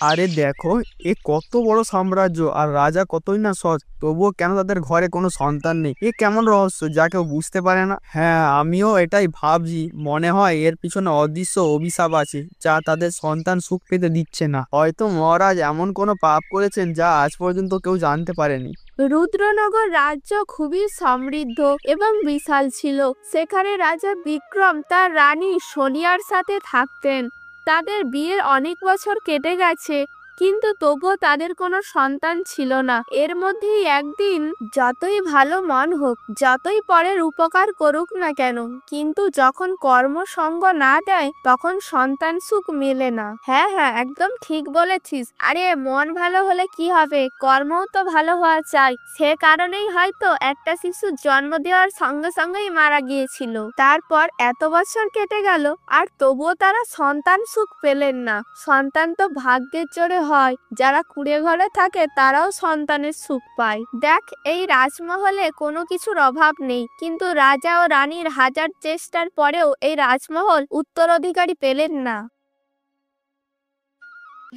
আরে দেখো, এ কত বড় সাম্রাজ্য আর রাজা কতই না সৎ, তবুও কেন তাদের ঘরে কোনো সন্তান নেই? এ কেমন রহস্য যা কেউ বুঝতে পারে না? হ্যাঁ, আমিও এটাই ভাবছি। মনে হয় এর পিছনে অদৃশ্য অভিশাপ আছে যা তাদের সন্তান সুখ পেতে দিচ্ছে না। হয়তো মহারাজ এমন কোনো পাপ করেছেন যা আজ পর্যন্ত কেউ জানতে পারেনি। রুদ্রনগর রাজ্য খুবই সমৃদ্ধ এবং বিশাল ছিল। সেখানে রাজা বিক্রম তার রানী সোনিয়ার সাথে থাকতেন। তাদের বিয়ের অনেক বছর কেটে গেছে, কিন্তু তবুও তাদের কোনো সন্তান ছিল না। এর মধ্যেই একদিন, যতই ভালো মন হোক, যতই পরের উপকার করুক না কেন, কিন্তু যখন কর্ম সঙ্গ না দেয় তখন সন্তান সুখ মেলে না। হ্যাঁ হ্যাঁ, একদম ঠিক বলেছিস। আরে মন ভালো হলে কি হবে, কর্মও তো ভালো হওয়া চাই। সে কারণেই হয়তো একটা শিশু জন্ম দেওয়ার সঙ্গে সঙ্গেই মারা গিয়েছিল। তারপর এত বছর কেটে গেল আর তবুও তারা সন্তান সুখ পেলেন না। সন্তান তো ভাগ্যের জোরে হয়, যারা কুঁড়ে ঘরে থাকে তারাও সন্তানের সুখ পায়। দেখ, এই রাজমহলে কোনো কিছুর অভাব নেই, কিন্তু রাজা ও রানীর হাজার চেষ্টার পরেও এই রাজমহল উত্তরাধিকারী পেলেন না।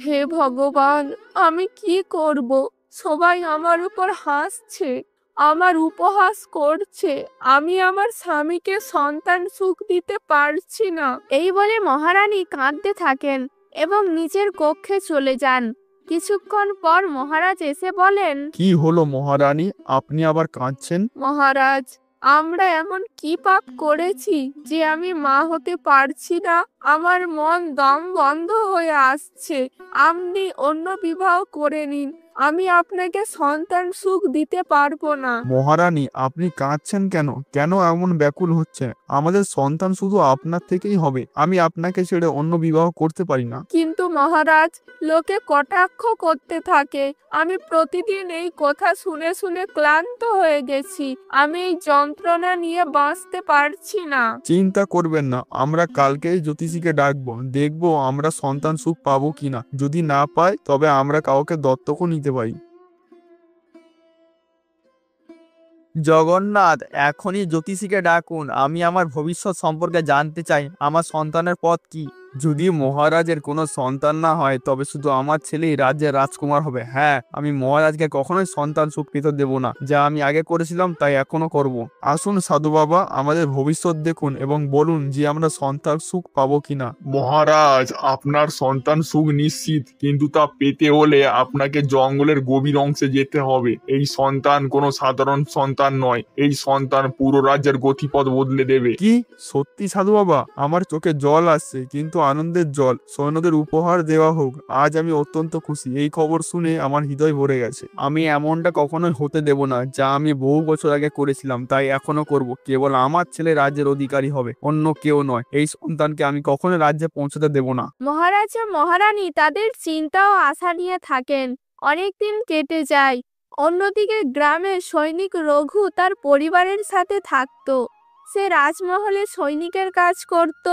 হে ভগবান, আমি কি করব? সবাই আমার উপর হাসছে, আমার উপহাস করছে। আমি আমার স্বামীকে সন্তান সুখ দিতে পারছি না। এই বলে মহারানী কাঁদতে থাকেন এবং নিজের কক্ষে চলে যান। কিছুক্ষণ পর মহারাজ এসে বলেন, কি হলো মহারানী, আপনি আবার কাঁদছেন? মহারাজ, আমরা এমন কি পাপ করেছি যে আমি মা হতে পারছি না? আমার মন দম বন্ধ হয়ে আসছে। আপনি অন্য বিবাহ করে নিন, আমি আপনাকে সন্তান সুখ দিতে পারবো না। মহারানী, আপনি কাঁদছেন কেন? কেন এমন ব্যাকুল হচ্ছে? আমাদের সন্তান শুধু আপনার থেকেই হবে। আমি আপনাকে ছেড়ে অন্য বিবাহ করতে পারি না। কিন্তু মহারাজ, লোকে কটাক্ষ করতে থাকে। আমি প্রতিদিন এই কথা শুনে শুনে ক্লান্ত হয়ে গেছি। আমি এই যন্ত্রণা নিয়ে বাঁচতে পারছি না। চিন্তা করবেন না, আমরা কালকেই জ্যোতিষীকে ডাকবো, দেখবো আমরা সন্তান সুখ পাবো কিনা। যদি না পাই তবে আমরা কাউকে দত্তকও নিতে পারি। জগন্নাথ, এখনই জ্যোতিষীকে ডাকুন। আমি আমার ভবিষ্যৎ সম্পর্কে জানতে চাই। আমার সন্তানের পথ কি? যদি মহারাজের কোনো সন্তান না হয় তবে শুধু আমার ছেলেই রাজ্যের রাজকুমার হবে। হ্যাঁ, আমি মহারাজকে কখনোই সন্তান সুখ পেতে দেব না। যা আমি আগে করেছিলাম তাই এখনো করব। আসুন সাধু বাবা, আমাদের ভবিষ্যৎ দেখুন এবং বলুন যে আমরা সন্তান সুখ পাবো কিনা। মহারাজ, আপনার সন্তান সুখ নিশ্চিত, কিন্তু তা পেতে হলে আপনাকে জঙ্গলের গভীর অংশে যেতে হবে। এই সন্তান কোনো সাধারণ সন্তান নয়, এই সন্তান পুরো রাজ্যের গতিপথ বদলে দেবে। কি সত্যি সাধু বাবা? আমার চোখে জল আসছে, কিন্তু আনন্দের জল। সৈন্যদের উপহার দেওয়া হোক। আজ আমি অত্যন্ত খুশি। এই খবর শুনে আমার হৃদয় ভরে গেছে। আমি এমনটা কখনোই হতে দেব না। যা আমি বহু বছর আগে করেছিলাম তাই এখনো করব। কেবল আমার ছেলে রাজ্যের অধিকারী হবে, অন্য কেউ নয়। এই সন্তানকে আমি কখনোই রাজ্যে পৌঁছতে দেব না। মহারাজ ও মহারানী তাদের চিন্তা ও আশা নিয়ে থাকেন। অনেকদিন কেটে যায়। অন্যদিকে গ্রামের সৈনিক রঘু তার পরিবারের সাথে থাকতো। সে রাজমহলে সৈনিকের কাজ করত।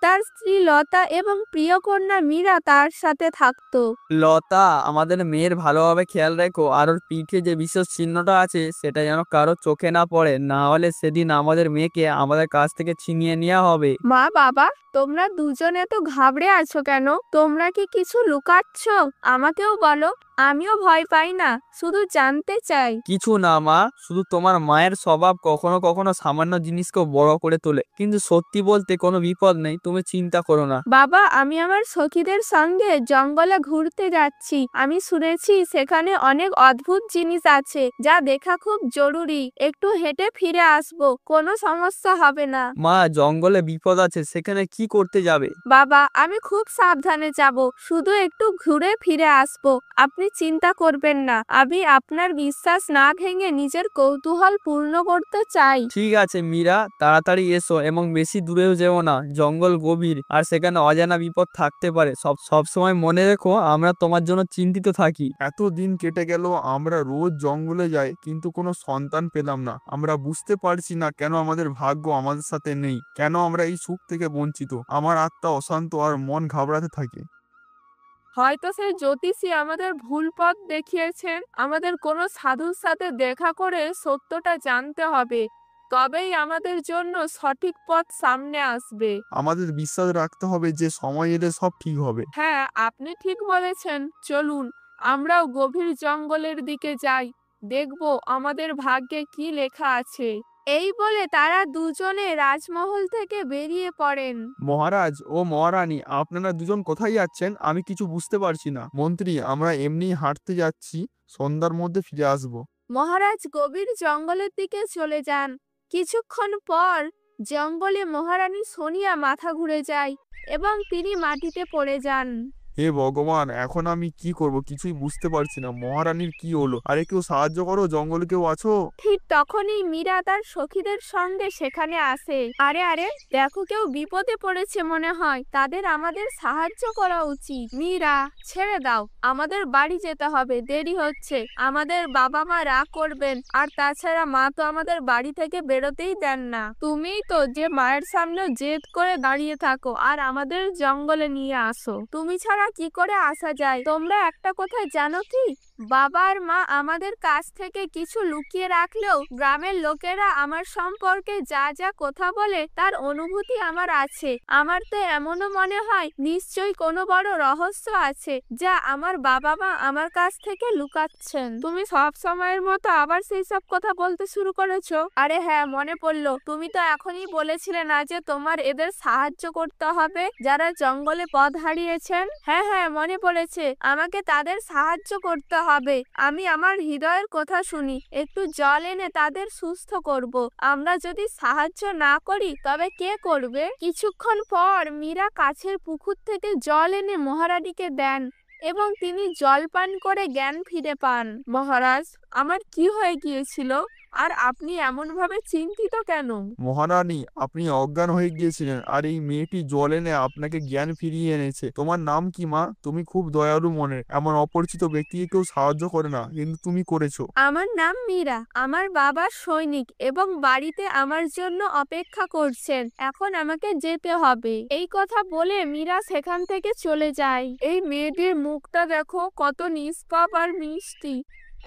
তার স্ত্রী লতা এবং প্রিয় কন্যা মীরা তার সাথে থাকতো। লতা, আমাদের মেয়ের ভালোভাবে খেয়াল রেখো। আর ওর পিঠে যে বিশেষ চিহ্নটা আছে সেটা যেন কারো চোখে না পড়ে, না হলে সেদিন আমাদের মেয়েকে আমাদের কাছ থেকে ছিনিয়ে নেওয়া হবে। মা বাবা, তোমরা দুজনে তো ঘাবড়ে আছো কেন? তোমরা কি কিছু লুকাচ্ছ? আমাকেও বলো, আমিও ভয় পাই না, শুধু জানতে চাই। কিছু না মা, শুধু তোমার মায়ের স্বভাব কখনো কখনো সামান্য জিনিসকেও বড় করে তোলে। কিন্তু সত্যি বলতে কোনো বিপদ নেই, তুমি চিন্তা করো না। বাবা, আমি আমার সখীদের সঙ্গে জঙ্গলে ঘুরতে যাচ্ছি। আমি শুনেছি সেখানে অনেক অদ্ভুত জিনিস আছে যা দেখা খুব জরুরি। একটু হেঁটে ফিরে আসবো, কোনো সমস্যা হবে না। মা, জঙ্গলে বিপদ আছে, সেখানে কি করতে যাবে? বাবা, আমি খুব সাবধানে যাব, শুধু একটু ঘুরে ফিরে আসবো। আপনি চিন্তা করবেন না। আমি আপনার বিশ্বাস না ভেঙে নিজের কৌতূহল পূর্ণ করতে চাই। ঠিক আছে মীরা, তাড়াতাড়ি এসো এবং বেশি দূরেও যেও না। জঙ্গল গভীর আর সেখানে অজানা বিপদ থাকতে পারে। সব সময় মনে রেখো, আমরা তোমার জন্য চিন্তিত থাকি। এত দিন কেটে গেল, আমরা রোজ জঙ্গলে যাই কিন্তু কোনো সন্তান পেলাম না। আমরা বুঝতে পারছি না কেন আমাদের ভাগ্য আমাদের সাথে নেই, কেন আমরা এই সুখ থেকে বঞ্চিত। আমার আত্মা অশান্ত আর মন ঘাবড়াতে থাকে। হয়তো সেই জ্যোতিষী আমাদের ভুল পথ দেখিয়েছেন। আমাদের কোনো সাধুর সাথে দেখা করে সত্যটা জানতে হবে। তবেই আমাদের জন্য সঠিক পথ সামনে আসবে। আমাদের বিশ্বাস রাখতে হবে যে সময় এলে সব ঠিক হবে। হ্যাঁ, আপনি ঠিক বলেছেন। চলুন আমরাও গভীর জঙ্গলের দিকে যাই, দেখব আমাদের ভাগ্যে কি লেখা আছে। এই বলে তারা দুজনে রাজমহল থেকে বেরিয়ে পড়েন। মহারাজ ও মহারানী, আপনারা দুজন কোথায় যাচ্ছেন? আমি কিছু বুঝতে পারছি না। মন্ত্রী, আমরা এমনি হাঁটতে যাচ্ছি, সন্ধ্যার মধ্যে ফিরে আসব। মহারাজ গভীর জঙ্গলের দিকে চলে যান। কিছুক্ষণ পর জঙ্গলে মহারানী সোনিয়া মাথা ঘুরে যায় এবং তিনি মাটিতে পড়ে যান। হে ভগবান, এখন আমি কি করব কিছুই বুঝতে পারছি না। মহারানীর কি হলো? আরে কেউ সাহায্য করো, জঙ্গলে কেউ আছো? ঠিক তখনই মীরা তার সখীদের সঙ্গে সেখানে আসে। আরে আরে, দেখো কেউ বিপদে পড়েছে মনে হয়, তাদের আমাদের সাহায্য করা উচিত। মীরা, ছেড়ে দাও, আমাদের বাড়ি যেতে হবে, দেরি হচ্ছে। আমাদের বাবা মা রাগ করবেন, আর তাছাড়া মা তো আমাদের বাড়ি থেকে বেরোতেই দেন না। তুমিই তো যে মায়ের সামনে জেদ করে দাঁড়িয়ে থাকো আর আমাদের জঙ্গলে নিয়ে আসো। তুমি ছাড়া কি করে আসা যায়? তোমরা একটা কথা জানো কি, বাবা আর মা আমাদের কাছ থেকে কিছু লুকিয়ে রাখলেও গ্রামের লোকেরা আমার সম্পর্কে যা যা কথা বলে তার অনুভূতি আমার আছে। আমার তো এমনও মনে হয় নিশ্চয়ই কোনো বড় রহস্য আছে যা আমার বাবা মা আমার কাছ থেকে লুকাচ্ছেন। তুমি সব সময়ের মতো আবার সেই সব কথা বলতে শুরু করেছো? আরে হ্যাঁ, মনে পড়লো, তুমি তো এখনই বলেছিলে না যে তোমার এদের সাহায্য করতে হবে যারা জঙ্গলে পথ হারিয়েছেন? হ্যাঁ হ্যাঁ, মনে পড়েছে, আমাকে তাদের সাহায্য করতে হবে। আমি আমার হৃদয়ের কথা শুনি, একটু জল এনে তাদের সুস্থ করব। আমরা যদি সাহায্য না করি তবে কে করবে? কিছুক্ষণ পর মীরা কাছের পুকুর থেকে জল এনে মহারানীকে দেন এবং তিনি জল পান করে জ্ঞান ফিরে পান। মহারাজ, আমার কি হয়ে গিয়েছিল আর আপনি এমন ভাবে চিন্তিত কেন? মহারানী, আপনি অজ্ঞান হয়ে গিয়েছিলেন, আর এই মেয়েটি জল এনে আপনাকে জ্ঞান ফিরিয়ে এনেছে। তোমার নাম কি মা? তুমি খুব দয়ালু মনের। এমন অপরিচিত ব্যক্তিকে কেউ সাহায্য করে না, কিন্তু তুমি করেছো। আমার নাম মীরা, আমার বাবা সৈনিক এবং বাড়িতে আমার জন্য অপেক্ষা করছেন। এখন আমাকে যেতে হবে। এই কথা বলে মীরা সেখান থেকে চলে যায়। এই মেয়েটির মুখটা দেখো, কত নিষ্পাপ আর মিষ্টি।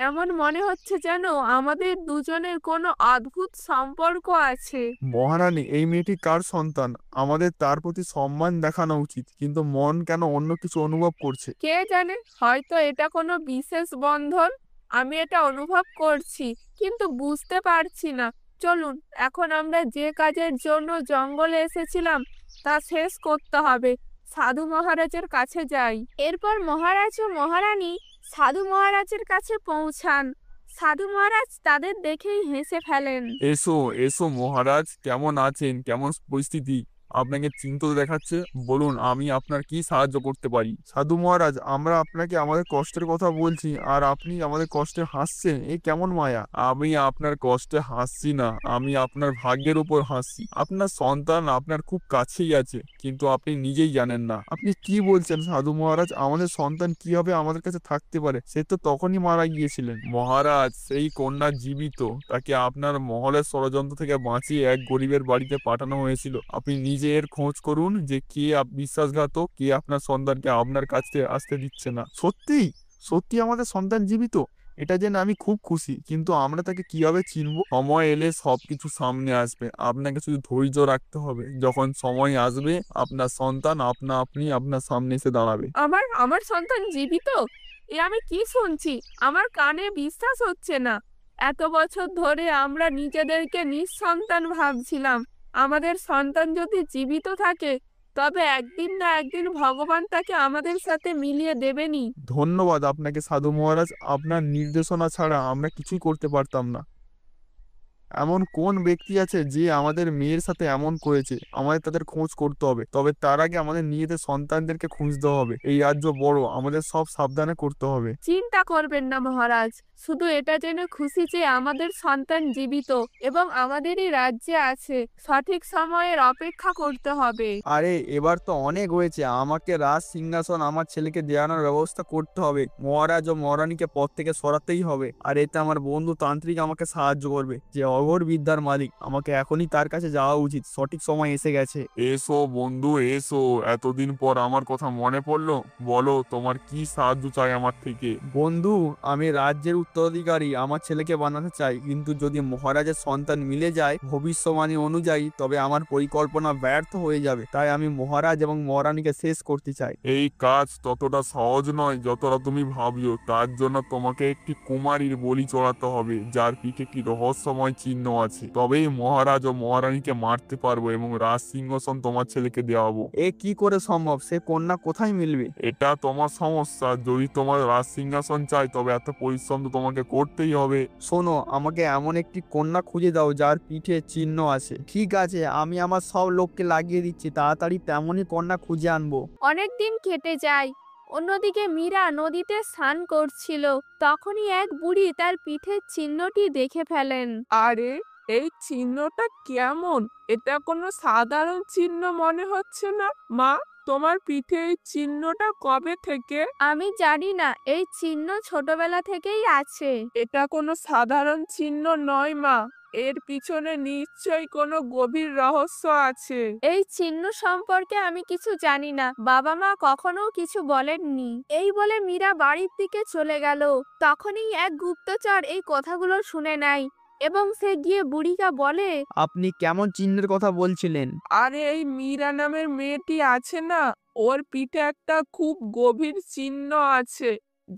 এমন মনে হচ্ছে যেন আমাদের দুজনের কোনো অদ্ভুত সম্পর্ক আছে। মহারানী, এই মেয়েটি কার সন্তান? আমাদের তার প্রতি সম্মান দেখানো উচিত, কিন্তু মন কেন অন্য কিছু অনুভব করছে? কে জানে, হয়তো এটা কোনো বিশেষ বন্ধন। আমি এটা অনুভব করছি কিন্তু বুঝতে পারছি না। চলুন, এখন আমরা যে কাজের জন্য জঙ্গলে এসেছিলাম তা শেষ করতে হবে। সাধু মহারাজের কাছে যাই। এরপর মহারাজ ও মহারানী সাধু মহারাজের কাছে পৌঁছান। সাধু মহারাজ তাদের দেখেই হেসে ফেলেন। এসো এসো মহারাজ, কেমন আছেন? কেমন পরিস্থিতি? আপনাকে চিন্তিত দেখাচ্ছে। বলুন, আমি আপনার কি সাহায্য করতে পারি? সাধু মহারাজ, আমরা আপনাকে আমাদের কষ্টের কথা বলছি আর আপনি আমাদের কষ্টে হাসছেন। এ কেমন মায়া? আমি আপনার কষ্টে হাসছি না, আমি আপনার ভাগ্যের উপর হাসছি। আপনার সন্তান আপনার খুব কাছেই আছে, কিন্তু আপনি নিজেই জানেন না। আপনি কি বলছেন সাধু মহারাজ? আমাদের সন্তান কিভাবে আমাদের কাছে থাকতে পারে? সে তো তখনই মারা গিয়েছিলেন। মহারাজ, সেই কন্যা জীবিত। তাকে আপনার মহলের ষড়যন্ত্র থেকে বাঁচিয়ে এক গরিবের বাড়িতে পাঠানো হয়েছিল। আপনি নিজে এর খোঁজ করুন যে কে বিশ্বাসঘাতক, কে আপনার সন্তানকে আপনার কাছে আসতে দিচ্ছে না। সত্যি সত্যি আমাদের সন্তান জীবিত? এটা জেনে আমি খুব খুশি, কিন্তু আমরা তাকে কিভাবে চিনবো? সময় এলে সবকিছু সামনে আসবে, আপনাকে শুধু ধৈর্য রাখতে হবে। যখন সময় আসবে আপনার সন্তান আপনি আপনার সামনে এসে দাঁড়াবে। আমার সন্তান জীবিত? এ আমি কি শুনছি? আমার কানে বিশ্বাস হচ্ছে না। এত বছর ধরে আমরা নিজেদেরকে নিঃসন্তান ভাবছিলাম। আমাদের সন্তান যদি জীবিত থাকে তবে একদিন না একদিন ভগবান তাকে আমাদের সাথে মিলিয়ে দেবেনই। ধন্যবাদ আপনাকে সাধু মহারাজ, আপনার নির্দেশনা ছাড়া আমরা কিছুই করতে পারতাম না। এমন কোন ব্যক্তি আছে যে আমাদের মেয়ের সাথে এমন করেছে? আমাদের তাদের খোঁজ করতে হবে, তবে তার আগে আমাদের নিজেদের সন্তানদেরকে খুঁজতে হবে। এই রাজ্য বড়, আমাদের সব সাবধানে করতে হবে। চিন্তা করবেন না মহারাজ, শুধু এটা জেনে খুশি যে আমাদের সন্তান জীবিত এবং আমাদেরই রাজ্যে আছে। সঠিক সময়ের অপেক্ষা করতে হবে। আরে এবার তো অনেক হয়েছে, আমাকে রাজ সিংহাসন আমার ছেলেকে দেওয়ানোর ব্যবস্থা করতে হবে। মহারাজ ও মহারানীকে পথ থেকে সরাতেই হবে, আর এতে আমার বন্ধু তান্ত্রিক আমাকে সাহায্য করবে। যে অঘোর বিদ্যার মালিক, আমাকে এখনই তার কাছে যাওয়া উচিত, সঠিক সময় এসে গেছে। এসো বন্ধু এসো, এতদিন পর আমার কথা মনে পড়লো। বলো তোমার কি সাহায্য চাই আমার থেকে? বন্ধু, আমি রাজ্যের উত্তরাধিকারী আমার ছেলেকে বানাতে চাই, কিন্তু যদি মহারাজের সন্তান মিলে যায় ভবিষ্যবাণী অনুযায়ী, তবে আমার পরিকল্পনা ব্যর্থ হয়ে যাবে। তাই আমি মহারাজ এবং মহারানীকে শেষ করতে চাই। এই কাজ ততটা সহজ নয় যতটা তুমি ভাবছো। তার জন্য তোমাকে একটি কুমারীর বলি চড়াতে হবে, যার পিঠে একটি রহস্যময় চিহ্ন আছে। তবেই মহারাজ ও মহারানীকে মারতে পারবো এবং রাজ সিংহাসন তোমার ছেলেকে দেওয়াবো। এ কি করে সম্ভব? সে কন্যা কোথায় মিলবে? এটা তোমার সমস্যা। যদি তোমার রাজ সিংহাসন চাই তবে এত পরিশ্রম তো তোমাকে করতেই হবে। শোনো, আমাকে এমন একটি কন্যা খুঁজে দাও যার পিঠে চিহ্ন আছে। ঠিক আছে, আমি আমার সব লোককে লাগিয়ে দিচ্ছি, তাড়াতাড়ি তেমনই কন্যা খুঁজে আনবো। অনেক দিন কেটে যায়। অন্যদিকে মীরা নদীতে স্নান করছিল। তখনই এক বুড়ি তার পিঠের চিহ্নটি দেখে ফেলেন। আরে, এই চিহ্নটা কেমন? এটা কোনো সাধারণ চিহ্ন মনে হচ্ছে না। মা, তোমার পিঠে এই চিহ্নটা কবে থেকে? আমি জানি না, এই চিহ্ন ছোটবেলা থেকেই আছে। এটা কোনো সাধারণ চিহ্ন নয় মা, এর পিছনে নিশ্চয়ই কোনো গভীর রহস্য আছে। এই চিহ্ন সম্পর্কে আমি কিছু জানি না, বাবা মা কখনো কিছু বলেননি। এই বলে মীরা বাড়ির দিকে চলে গেল। তখনই এক গুপ্তচর এই কথাগুলো শুনে নেয় এবং সে গিয়ে বুড়িকে বলে, আপনি কেমন চিহ্নের কথা বলছিলেন? আরে, এই মীরা নামের মেয়েটি আছে না, ওর পিঠে একটা খুব গভীর চিহ্ন আছে,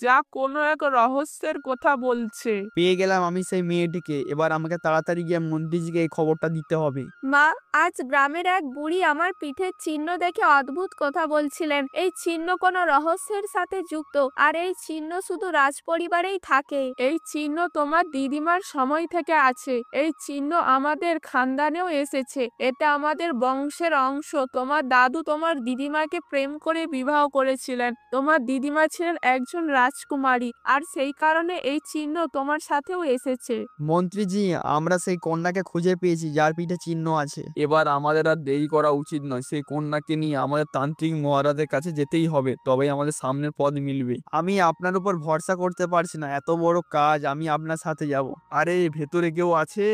যা কোনো এক রহস্যের কথা বলছে। পেয়ে গেলাম আমি সেই মেয়েটিকে। এবার আমাকে তাড়াতাড়ি গিয়ে মন্ত্রীজিকে এই খবরটা দিতে হবে। মা, আজ গ্রামের এক বুড়ি আমার পিঠের চিহ্ন দেখে অদ্ভুত কথা বলছিলেন। এই চিহ্ন কোনো রহস্যের সাথে যুক্ত, আর এই চিহ্ন শুধু রাজপরিবারেই থাকে। এই চিহ্ন তোমার দিদিমার সময় থেকে আছে। এই চিহ্ন আমাদের খানদানেও এসেছে। এটা আমাদের বংশের অংশ। তোমার দাদু তোমার দিদিমাকে প্রেম করে বিবাহ করেছিলেন। তোমার দিদিমা ছিলেন একজন রাজকুমারী, আর সেই কারণে এই চিহ্ন তোমার সাথেও এসেছে। মন্ত্রীজি, আমরা সেই কন্যাকে খুঁজে পেয়েছি যার পিঠে চিহ্ন আছে। এবার আমাদের আর দেরি করা উচিত নয়। সেই কন্যাকে নিয়ে আমাদের তান্ত্রিক মহারাজের কাছে যেতেই হবে, তবেই আমাদের সামনের পথ মিলবে। আমি আপনার উপর ভরসা করতে পারছি না, এত বড় কাজ আমি আপনার সাথে যাব। আরে, ভেতরে কেউ আছে?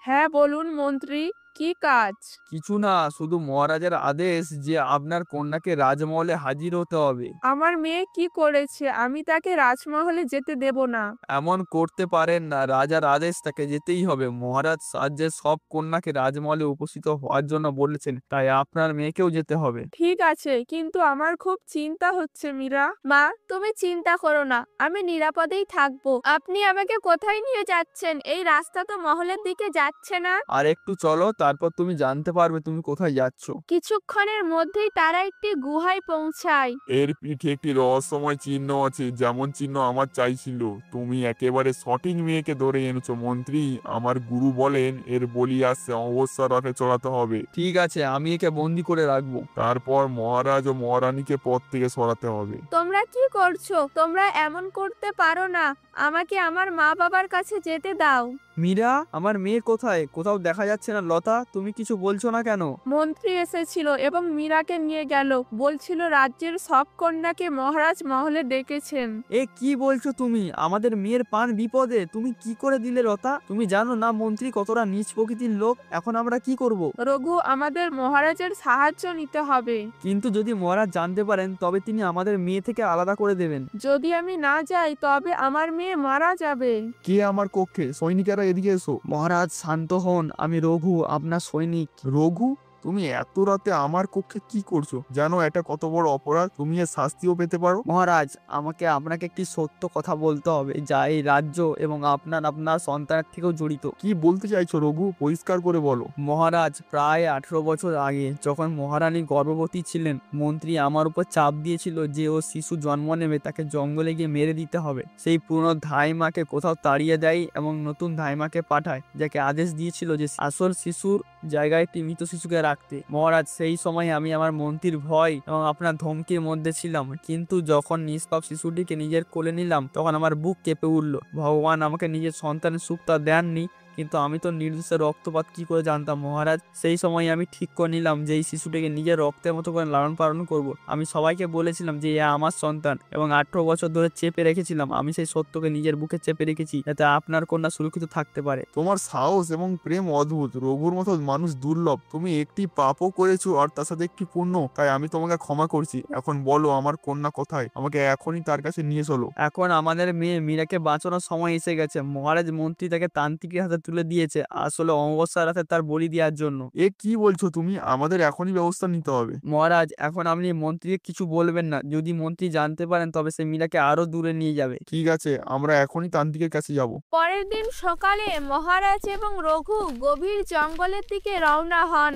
হ্যাঁ, বলুন মন্ত্রী, কি কাজ? কিছু না, শুধু মহারাজের আদেশ যে আপনার কন্যাকে রাজমহলে হাজির হতে হবে। আমার মেয়ে কি করেছে? আমি তাকে রাজমহলে যেতে দেব না। এমন করতে পারেন না, রাজার আদেশ তাকে যেতেই হবে। মহারাজ রাজ্যের সব কন্যাকে রাজমহলে উপস্থিত হওয়ার জন্য বলেছেন, তাই আপনার মেয়েকেও যেতে হবে। ঠিক আছে, কিন্তু আমার খুব চিন্তা হচ্ছে মীরা। মা, তুমি চিন্তা করো না, আমি নিরাপদেই থাকবো। আপনি আমাকে কোথায় নিয়ে যাচ্ছেন? এই রাস্তা তো মহলের দিকে যাচ্ছে না। আর একটু চলো, তারপর তুমি জানতে পারবে তুমি কোথায় যাচ্ছ। কিছুক্ষণের মধ্যেই তারা একটি গুহায় পৌঁছায়। এর পিঠে একটি রহস্যময় চিহ্ন আছে, যেমন চিহ্ন আমার চাইছিল। তুমি একেবারে সঠিক মেয়েকে ধরে এনেছো মন্ত্রী। আমার গুরু বলেন এর বলি আসছে, অবশ্যই রথে চড়াতে হবে। ঠিক আছে, আমি একে বন্দি করে রাখবো। তারপর মহারাজ ও মহারানীকে পথ থেকে সরাতে হবে। তোমরা কি করছো? তোমরা এমন করতে পারো না। আমাকে আমার মা বাবার কাছে যেতে দাও। মীরা, আমার মেয়ে কোথায়? কোথাও দেখা যাচ্ছে না। লতা, তুমি কিছু বলছো না কেন? মন্ত্রী এসেছিল এবং মীরাকে নিয়ে গেল। বলছিল রাজ্যের সব কন্যাকে মহারাজ মহলে ডেকেছেন। এ কি বলছো তুমি? আমাদের মেয়ের প্রাণ বিপদে। তুমি কি করে দিলে লতা? তুমি জানো না মন্ত্রী কতটা নীচ প্রকৃতির লোক? এখন আমরা কি করব? রঘু, আমাদের মহারাজের সাহায্য নিতে হবে। কিন্তু যদি মহারাজ জানতে পারেন তবে তিনি আমাদের মেয়ে থেকে আলাদা করে দেবেন। যদি আমি না যাই তবে আমার মেয়ে মারা যাবে। কে আমার কক্ষে? সৈনিকেরা এদিকে এসো। মহারাজ শান্ত হন, আমি রঘু, আপনার সৈনিক। রঘু, তুমি এত রাতে আমার কক্ষে কি করছো? জানো এটা কত বড় অপরাধ? তুমি এর শাস্তিও পেতে পারো। মহারাজ, আপনাকে একটি সত্য কথা বলতে হবে, যা এই রাজ্য এবং আপনার সন্তানের থেকেও জড়িত। কি বলতে চাইছো রঘু? পরিষ্কার করে বলো। মহারাজ, প্রায় 18 বছর আগে যখন মহারানী গর্ভবতী ছিলেন, মন্ত্রী আমার উপর চাপ দিয়েছিল যে ও শিশু জন্ম নেবে তাকে জঙ্গলে গিয়ে মেরে দিতে হবে। সেই পুরনো ধাইমাকে কোথাও তাড়িয়ে দেয় এবং নতুন ধাইমাকে পাঠায়, যাকে আদেশ দিয়েছিল যে আসল শিশুর জায়গায় একটি মৃত শিশুকে রাখতে। মহারাজ, সেই সময় আমি আমার মন্ত্রীর ভয় এবং আপনার ধমকির মধ্যে ছিলাম, কিন্তু যখন নিষ্পাপ শিশুটিকে নিজের কোলে নিলাম তখন আমার বুক কেঁপে উঠল। ভগবান আমাকে নিজের সন্তানের সুখটা দেননি, কিন্তু আমি তো নির্দোষে রক্তপাত কি করে জানতাম মহারাজ। সেই সময় আমি ঠিক করে নিলাম যে এই শিশুটিকে নিজের রক্তের মতো করে লালন পালন করব। আমি সবাইকে বলেছিলাম যে এ আমার সন্তান এবং 18 বছর ধরে চেপে রেখেছিলাম। আমি সেই সত্যকে নিজের বুকে চেপে রেখেছি যাতে আপনার কন্যা সুরক্ষিত থাকতে পারে। তোমার সাহস এবং প্রেম অদ্ভুত। রঘুর মতো মানুষ দুর্লভ। তুমি একটি পাপও করেছো আর তার সাথে একটি পুণ্য, তাই আমি তোমাকে ক্ষমা করছি। এখন বলো আমার কন্যা কোথায়? আমাকে এখনই তার কাছে নিয়ে চলো। এখন আমাদের মেয়ে মীরাকে বাঁচানোর সময় এসে গেছে। মহারাজ মন্ত্রী তাকে তান্ত্রিকের হাতে তুলে দিয়েছে, আসলে অমাবস্যার রাতে তার বলি দেওয়ার জন্য। এ কি বলছো তুমি? আমাদের এখনই ব্যবস্থা নিতে হবে। মহারাজ এখন আপনি মন্ত্রীকে কিছু বলবেন না। যদি মন্ত্রী জানতে পারেন তবে সে মীরাকে আরো দূরে নিয়ে যাবে। ঠিক আছে, আমরা এখনই তান্ত্রিকের কাছে যাব। পরের দিন সকালে মহারাজ এবং রঘু গভীর জঙ্গলের দিকে রওনা হন।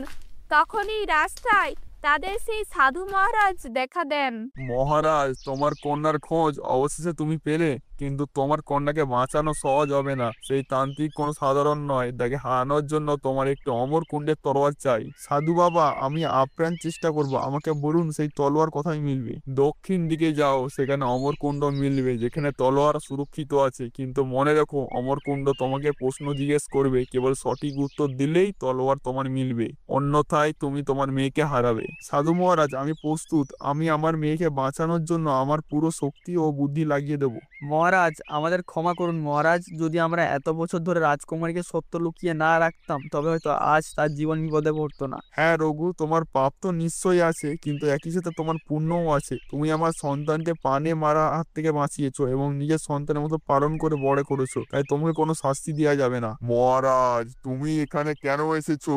তখনই রাস্তায় তাদের সেই সাধু মহারাজ দেখা দেন। মহারাজ, তোমার কন্যার খোঁজ অবশেষে তুমি পেলে, কিন্তু তোমার কন্যাকে বাঁচানো সহজ হবে না। সেই তান্ত্রিক কোনো সাধারণ নয়। তাকে হারানোর জন্য তোমার একটি অমর কুণ্ডের তলোয়ার চাই। সাধু বাবা, আমি আপ্রাণ চেষ্টা করব। আমাকে বলুন সেই তলোয়ার কোথায় মিলবে। দক্ষিণ দিকে যাও, সেখানে অমর কুণ্ড মিলবে, যেখানে তলোয়ার সুরক্ষিত আছে। কিন্তু মনে রেখো, অমর কুণ্ড তোমাকে প্রশ্ন জিজ্ঞেস করবে, কেবল সঠিক উত্তর দিলেই তলোয়ার তোমার মিলবে, অন্যথায় তুমি তোমার মেয়েকে হারাবে। সাধু মহারাজ, আমি প্রস্তুত। আমি আমার মেয়েকে বাঁচানোর জন্য আমার পুরো শক্তি ও বুদ্ধি লাগিয়ে দেব। মহারাজ আমাদের ক্ষমা করুন মহারাজ। যদি আমরা এত বছর ধরে রাজকুমারীকে সত্য লুকিয়ে না রাখতাম তবে হয়তো আজ তার জীবন বিপদে পড়তো না। হ্যাঁ রঘু, তোমার পাপ তো নিশ্চয়ই আছে, কিন্তু একই সাথে তোমার পুণ্যও আছে। তুমি আমার সন্তানকে পানে মারা হাত থেকে বাঁচিয়েছো এবং নিজের সন্তানের মতো পালন করে বড় করেছো, তাই তোমাকে কোনো শাস্তি দেওয়া যাবে না। মহারাজ, তুমি এখানে কেন এসেছো?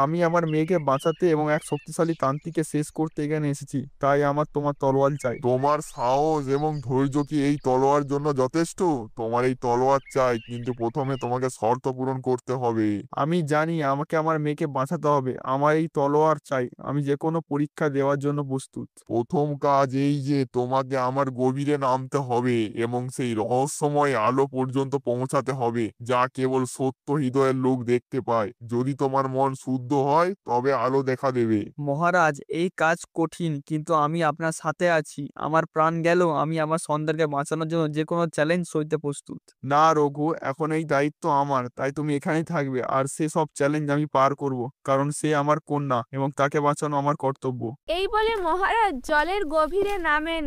আমি আমার মেয়েকে বাঁচাতে এবং এক শক্তিশালী তান্ত্রিককে শেষ করতে এখানে এসেছি, তাই আমার তোমার তলোয়ার চাই। তোমার সাহস এবং ধৈর্য কি এই তলোয়ার জন্য যথেষ্ট? তোমার এই তলোয়ার চাই, কিন্তু প্রথমে তোমাকে শর্ত পূরণ করতে হবে। আমি জানি আমাকে আমার মেয়েকে বাঁচাতে হবে। আমার এই তলোয়ার চাই। আমি যে কোনো পরীক্ষা দেওয়ার জন্য প্রস্তুত। প্রথম কাজ এই যে তোমাকে আমার গভীরে নামতে হবে এবং সেই রহস্যময় আলো পর্যন্ত পৌঁছাতে হবে, যা কেবল সত্য হৃদয়ের লোক দেখতে পায়। যদি তোমার মন শুদ্ধ হয় তবে আলো দেখা দেবে। মহারাজ এই কাজ কঠিন, কিন্তু আমি আপনার সাথে আছি। আমার প্রাণ গেলেও আমি আমার সন্তানকে বাঁচানোর জন্য যে কোনো চ্যালেঞ্জ সইতে প্রস্তুত। না রঘু, এখন এই দায়িত্ব আমার, তাই তুমি এখানেই থাকবে। আর সে সব চ্যালেঞ্জ আমি পার করব, কারণ সে আমার কন্যা এবং তাকে বাঁচানো আমার কর্তব্য। এই বলে মহারাজ জলের গভীরে নামেন।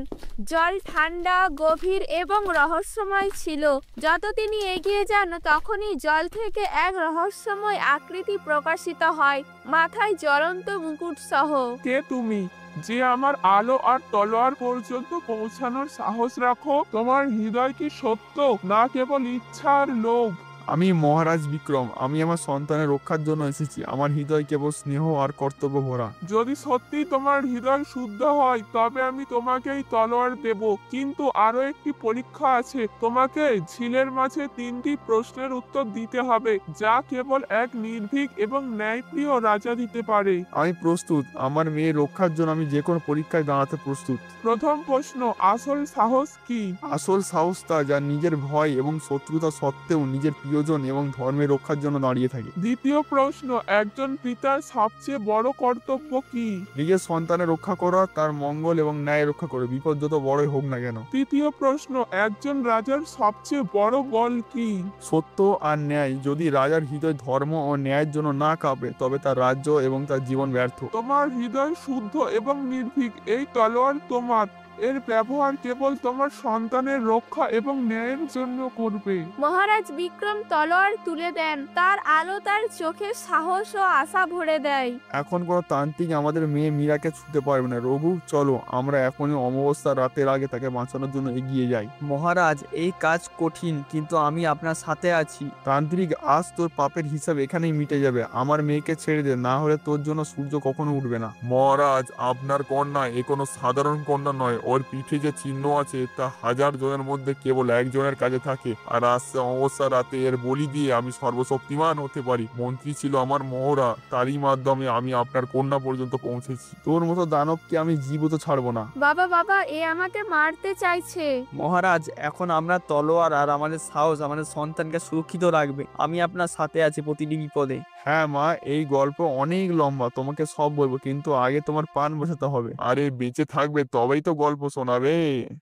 জল ঠান্ডা, গভীর এবং রহস্যময় ছিল। যত তিনি এগিয়ে যান তখনই জল থেকে এক রহস্যময় আকৃতি প্রকাশিত হয়, মাথায় জ্বলন্ত মুকুট সহ। কে তুমি যে আমার আলো আর তলোয়ার পর্যন্ত পৌঁছানোর সাহস রাখো? তোমার হৃদয় কি সত্য, না কেবল ইচ্ছার লোভ? আমি মহারাজ বিক্রম। আমি আমার সন্তানের রক্ষার জন্য এসেছি। আমার হৃদয় কেবল স্নেহ আর কর্তব্য ভরা। যদি সত্যি তোমার হৃদয় শুদ্ধ হয় তবে আমি তোমাকে এই তলোয়ার দেব, কিন্তু আরো একটি পরীক্ষা আছে। তোমাকে ঝিলের মাঝে 3টি প্রশ্নের উত্তর দিতে হবে, যা কেবল এক নির্ভীক এবং ন্যায়প্রিয় রাজা দিতে পারে। আমি প্রস্তুত। আমার মেয়ে রক্ষার জন্য আমি যে কোনো পরীক্ষায় দাঁড়াতে প্রস্তুত। প্রথম প্রশ্ন, আসল সাহস কি? আসল সাহস তা যা নিজের ভয় এবং শত্রুতা সত্ত্বেও নিজের প্রিয়জন এবং ধর্মের রক্ষার জন্য দাঁড়িয়ে থাকে। দ্বিতীয় প্রশ্ন, একজন পিতার সবচেয়ে বড় কর্তব্য কি? নিজের সন্তানের রক্ষা করা, তার মঙ্গল এবং ন্যায় রক্ষা করে, বিপদ যত বড়ই হোক না কেন। তৃতীয় প্রশ্ন, একজন রাজার সবচেয়ে বড় বল কি? সত্য আর ন্যায়। যদি রাজার হৃদয় ধর্ম ও ন্যায়ের জন্য না কাঁপে তবে তার রাজ্য এবং তার জীবন ব্যর্থ। তোমার হৃদয় শুদ্ধ এবং নির্ভীক। এই তলোয়ার তোমার। এর ব্যবহার কেবল তোমার সন্তানের রক্ষা এবং ন্যায়ের জন্য করবে। মহারাজ বিক্রম তলোয়ার তুলে দেন। তার আলো তার চোখে সাহস ও আশা ভরে দেয়। এখন কোনো তান্ত্রিক আমাদের মেয়ে মীরাকে ছুঁতে পারবে না। রঘু, চলো আমরা এখনই অমাবস্যা রাতের আগে তাকে বাঁচানোর জন্য এগিয়ে যাই। মহারাজ এই কাজ কঠিন, কিন্তু আমি আপনার সাথে আছি। তান্ত্রিক, আজ তোর পাপের হিসাব এখানেই মিটে যাবে। আমার মেয়েকে ছেড়ে দে, না হলে তোর জন্য সূর্য কখনো উঠবে না। মহারাজ, আপনার কন্যা এ কোনো সাধারণ কন্যা নয়। ওর পিঠে যে চিহ্ন আছে তা 1000 জনের মধ্যে কেবল একজনের কাছে থাকে, আর আসছে অমাবস্যা রাতে এর বলি দিয়ে আমি সর্বশক্তিমান হতে পারি। মন্ত্রী ছিল আমার মহড়া, তারই মাধ্যমে আমি আপনার কন্যা পর্যন্ত পৌঁছেছি। তোর মতো দানবকে আমি জীবিত ছাড়বো না। বাবা বাবা, এ আমাকে মারতে চাইছে। মহারাজ এখন আমরা তলোয়ার আর আমাদের সাহস আমাদের সন্তানকে সুরক্ষিত রাখবে। আমি আপনার সাথে আছি প্রতিটি বিপদে। হ্যাঁ মা, এই গল্প অনেক লম্বা, তোমাকে সব বলবো, কিন্তু আগে তোমার পান বসাতে হবে। আরে বেঁচে থাকবে তবেই তো গল্প শোনাবে।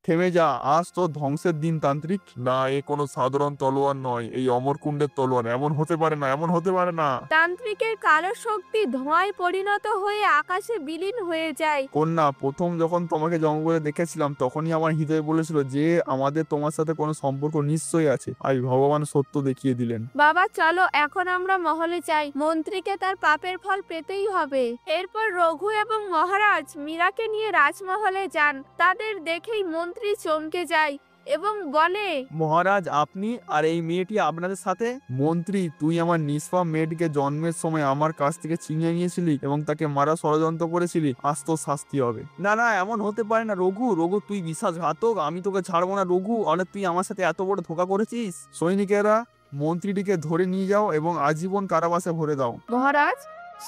থেমে যা, আজ তো ধ্বংসের দিন তান্ত্রিক। না, এ কোনো সাধারণ তলোয়ার নয়, এই অমরকুণ্ডের তলোয়ার। এমন হতে পারে না, এমন হতে পারে না। তান্ত্রিকের কালো শক্তি ধোঁয়ায় পরিণত হয়ে আকাশে বিলীন হয়ে যায়। কন্যা, প্রথম যখন তোমাকে জঙ্গলে দেখেছিলাম তখনই আমার হৃদয় বলেছিল যে আমাদের তোমার সাথে কোনো সম্পর্ক নিশ্চয়ই আছে। আজ ভগবান সত্য দেখিয়ে দিলেন। বাবা চলো এখন আমরা মহলে যাই, মন্ত্রীকে তার পাপের ফল পেতেই হবে। এরপর রঘু এবং মহারাজ মীরাকে নিয়ে রাজমহলে যান। তাদের দেখেই মন্ত্রী চমকে যায় এবং বলে, মহারাজ, আপনি আর এই মেয়েটি আপনাদের সাথে? মন্ত্রী, তুই আমার নিষ্পাপ মেয়েটিকে জন্মের সময় আমার কাছ থেকে ছিনিয়ে নিয়েছিলি এবং তাকে মারা ষড়যন্ত্র করেছিলি। আজ তোর শাস্তি হবে। না না, এমন হতে পারে না রঘু। রঘু, তুই বিশ্বাসঘাতক, আমি তোকে ছাড়বো না রঘু। অনেক তুই আমার সাথে এত বড় ধোঁকা করেছিস। সৈনিকেরা, মন্ত্রীটিকে ধরে নিয়ে যাও এবং আজীবন কারাবাসে ভরে দাও। মহারাজ,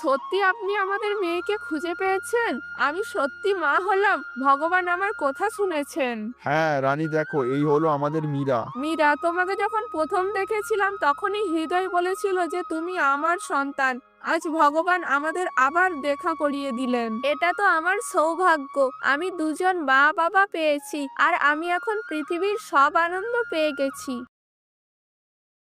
সত্যি আপনি আমাদের মেয়েকে খুঁজে পেয়েছেন? আমি সত্যি মা হলাম, ভগবান আমার কথা শুনেছেন। হ্যাঁ রানী, দেখো এই হলো আমাদের মীরা। মীরা, তোমাকে যখন প্রথম দেখেছিলাম তখনই হৃদয় বলেছিল যে তুমি আমার সন্তান। আজ ভগবান আমাদের আবার দেখা করিয়ে দিলেন। এটা তো আমার সৌভাগ্য, আমি দুজন মা বাবা পেয়েছি আর আমি এখন পৃথিবীর সব আনন্দ পেয়ে গেছি।